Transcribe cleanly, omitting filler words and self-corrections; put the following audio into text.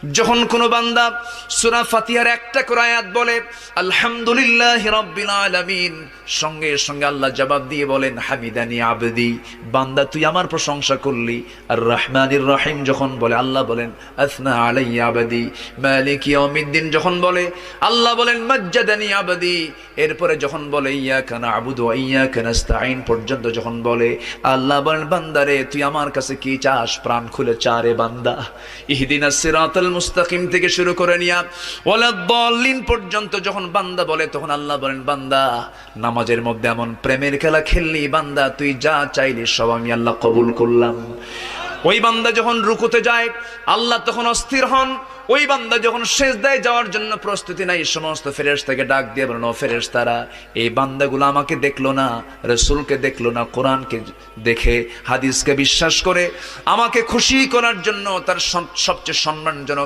যখন কোনো বান্দা সূরা ফাতিহার একটা করে আয়াত বলে আলহামদুলিল্লাহি রাব্বিল আলামিন, সঙ্গে সঙ্গে আল্লাহ জবাব দিয়ে বলেন হামিদানি আবদি, বান্দা তুই আমার প্রশংসা করলি। আর রহমানির রহিম যখন বলে আল্লাহ বলেন আসনা আলাইয়া আবদি। মালিক ইয়াউমিদ্দিন যখন বলে আল্লাহ বলেন মাজ্জাদানি আবদি। এরপরে যখন বলে ইয়াকা না'বুদু ওয়া ইয়াকা নাস্তাঈন পর্যন্ত যখন বলে আল্লাহ বলেন বান্দারে তুই আমার কাছে কি চাস, প্রাণ খুলে চারে বান্দা। ইহদিনাস সিরাতাল মুস্তাকিম থেকে শুরু করে নিয়া ওয়ালাদ-দাল্লিন পর্যন্ত যখন বান্দা বলে তখন আল্লাহ বলেন বান্দা নামাজের মধ্যে এমন প্রেমের খেলা খেললি বান্দা, তুই যা চাইলি সব আমি আল্লাহ কবুল করলাম। ওই বান্দা যখন রুকুতে যায় আল্লাহ তখন অস্থির হন। ওই বান্দা যখন সিজদায় যাওয়ার জন্য প্রস্তুতি নাই, সমস্ত ফেরেশতাকে ডাক দিয়ে বলেন ও ফেরেশতারা, এই বান্দাগুলো আমাকে দেখলো না, রাসূলকে দেখলো না, কোরআনকে দেখে হাদিসকে বিশ্বাস করে আমাকে খুশি করার জন্য তার সবচেয়ে সম্মানজনক